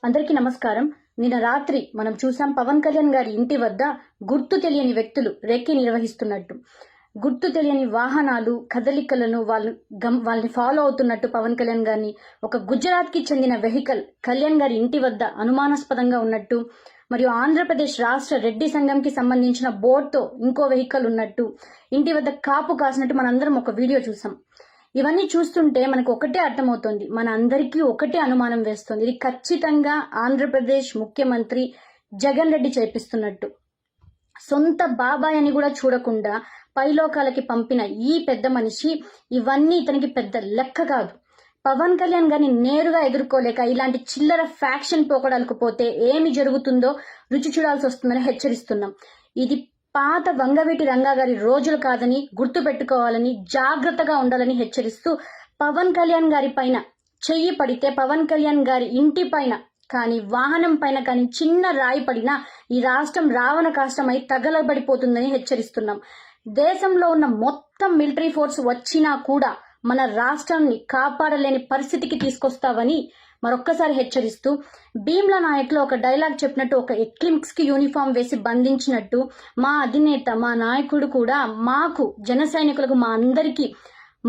అందరికీ నమస్కారం. నిన్న రాత్రి మనం చూసాం పవన్ కళ్యాణ్ గారి ఇంటి వద్ద గుర్తు తెలియని వ్యక్తులు రేకి నిర్వహిస్తున్నట్టు. గుర్తు తెలియని వాహనాలు కదలికలను వాళ్ళని ఫాలో అవుతున్నట్టు పవన్ కళ్యాణ్ గారిని ఒక గుజరాత్కి చెందిన వెహికల్ కళ్యాణ్ గారి ఇంటి వద్ద అనుమానాస్పదంగా ఉన్నట్టు, మరియు ఆంధ్రప్రదేశ్ రాష్ట్ర రెడ్డి సంఘంకి సంబంధించిన బోర్డుతో ఇంకో వెహికల్ ఉన్నట్టు, ఇంటి వద్ద కాపు కాసినట్టు మనందరం ఒక వీడియో చూసాం. ఇవన్నీ చూస్తుంటే మనకు ఒకటే అర్థమవుతుంది, మన అందరికీ ఒకటే అనుమానం వేస్తుంది. ఇది ఖచ్చితంగా ఆంధ్రప్రదేశ్ ముఖ్యమంత్రి జగన్ రెడ్డి చేపిస్తున్నట్టు. సొంత బాబాయ్ అని కూడా చూడకుండా పైలోకాలకి పంపిన ఈ పెద్ద మనిషి ఇవన్నీ ఇతనికి పెద్ద లెక్క కాదు. పవన్ కళ్యాణ్ గారిని నేరుగా ఎదుర్కోలేక ఇలాంటి చిల్లర ఫ్యాక్షన్ పోకడాలకు పోతే ఏమి జరుగుతుందో రుచి చూడాల్సి వస్తుందని హెచ్చరిస్తున్నాం. ఇది పాత వంగవీటి రంగా గారి రోజులు కాదని గుర్తు పెట్టుకోవాలని, జాగ్రత్తగా ఉండాలని హెచ్చరిస్తూ, పవన్ కళ్యాణ్ గారి పైన చెయ్యి పడితే, పవన్ కళ్యాణ్ గారి ఇంటి పైన కానీ వాహనం పైన కానీ చిన్న రాయి పడినా ఈ రాష్ట్రం రావణ కాష్టమై తగలబడిపోతుందని హెచ్చరిస్తున్నాం. దేశంలో ఉన్న మొత్తం మిలిటరీ ఫోర్స్ వచ్చినా కూడా మన రాష్ట్రాన్ని కాపాడలేని పరిస్థితికి తీసుకొస్తావని మరొక్కసారి హెచ్చరిస్తూ, భీమ్లా నాయక్లో ఒక డైలాగ్ చెప్పినట్టు, ఒక ఎక్లిమ్స్ కి యూనిఫామ్ వేసి బంధించినట్టు మా అధినేత, మా నాయకుడు కూడా మాకు జన సైనికులకు, మా అందరికీ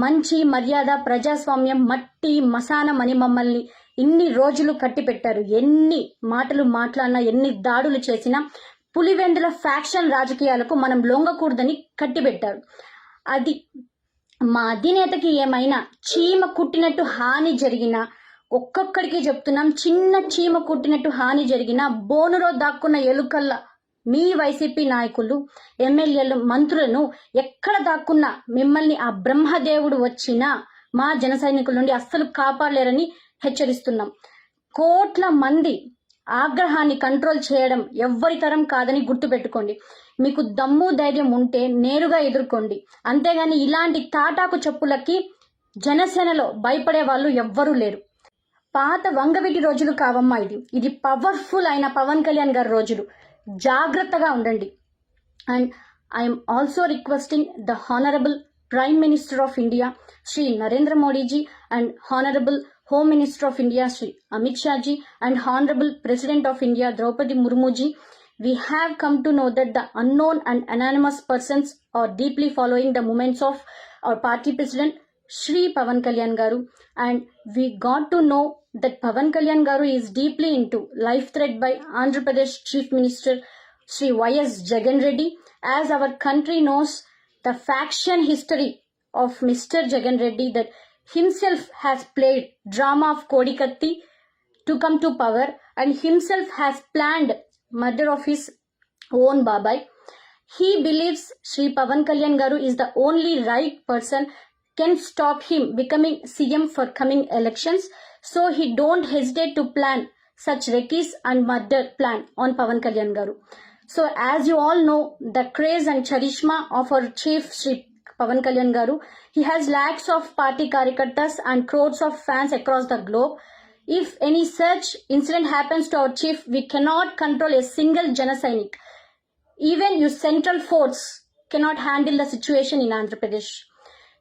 మంచి మర్యాద, ప్రజాస్వామ్యం, మట్టి మసానం అని మమ్మల్ని ఇన్ని రోజులు కట్టి పెట్టారు. ఎన్ని మాటలు మాట్లాడినా, ఎన్ని దాడులు చేసినా పులివెందుల ఫ్యాక్షన్ రాజకీయాలకు మనం లొంగకూడదని కట్టిబెట్టారు. అది మా అధినేతకి ఏమైనా చీమ కుట్టినట్టు హాని జరిగినా, ఒక్కొక్కడికి చెప్తున్నాం, చిన్న చీమ కుట్టినట్టు హాని జరిగిన బోనులో దాక్కున్న ఎలుకల్ల మీ వైసీపీ నాయకులు, ఎమ్మెల్యేలు, మంత్రులను ఎక్కడ దాక్కున్నా మిమ్మల్ని ఆ బ్రహ్మదేవుడు వచ్చినా మా జన సైనికుల నుండి అస్సలు కాపాడలేరని హెచ్చరిస్తున్నాం. కోట్ల మంది ఆగ్రహాన్ని కంట్రోల్ చేయడం ఎవ్వరి తరం కాదని గుర్తుపెట్టుకోండి. మీకు దమ్ము ధైర్యం ఉంటే నేరుగా ఎదుర్కోండి. అంతేగాని ఇలాంటి తాటాకు చెప్పులకి జనసేనలో భయపడే వాళ్ళు ఎవ్వరూ లేరు. పాత వంగవీటి రోజులు కావమ్మా ఇది పవర్ఫుల్ అయిన పవన్ కళ్యాణ్ గారి రోజులు. జాగ్రత్తగా ఉండండి. And I'm also requesting the honourable prime minister of India Shri Narendra Modiji and honourable home minister of India Shri Amit Shahji and honourable president of India Droupadi Murmuji, we have come to know that the unknown and anonymous persons are deeply following the movements of our party president Shri Pavan Kalyan Garu, and we got to know that Pavan Kalyan Garu is deeply into life threat by Andhra Pradesh Chief Minister Shri Y.S. Jagan Reddy. As our country knows the faction history of Mr. Jagan Reddy, that himself has played drama of Kodikatti to come to power, and himself has planned murder of his own babai. He believes Shri Pavan Kalyan Garu is the only right person can stop him becoming CM for coming elections, so he don't hesitate to plan such reckless and murder plan on Pavan Kalyan Garu. So as you all know, the craze and charisma of our chief Shri Pavan Kalyan Garu, he has lakhs of party karyakartas and crores of fans across the globe. If any such incident happens to our chief, we cannot control a single Jana Sainik. Even your central force cannot handle the situation in Andhra Pradesh.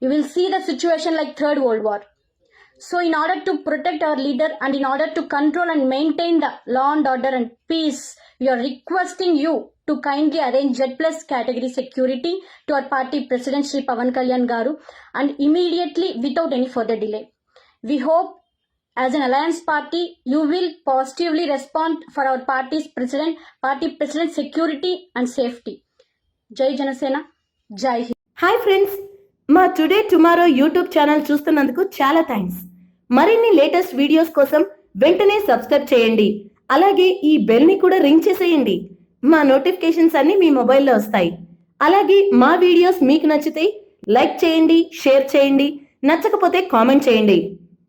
You will see the situation like Third World War. So in order to protect our leader and in order to control and maintain the law and order and peace, we are requesting you to kindly arrange Z+ category security to our party president Shri Pavan Kalyan Garu, and immediately without any further delay. We hope as an alliance party, you will positively respond for our party president security and safety. Jai Janasena, Jai Hind. Hi friends, మా today tomorrow YouTube channel చూస్తున్నందుకు చాలా thanks. మరిన్ని latest videos కోసం వెంటనే subscribe చేయండి. అలాగే ఈ bell ని కూడా రింగ్ చేసేయండి. మా నోటిఫికేషన్స్ అన్ని మీ మొబైల్లో వస్తాయి. అలాగే మా వీడియోస్ మీకు నచ్చితే లైక్ చేయండి, షేర్ చేయండి, నచ్చకపోతే కామెంట్ చేయండి.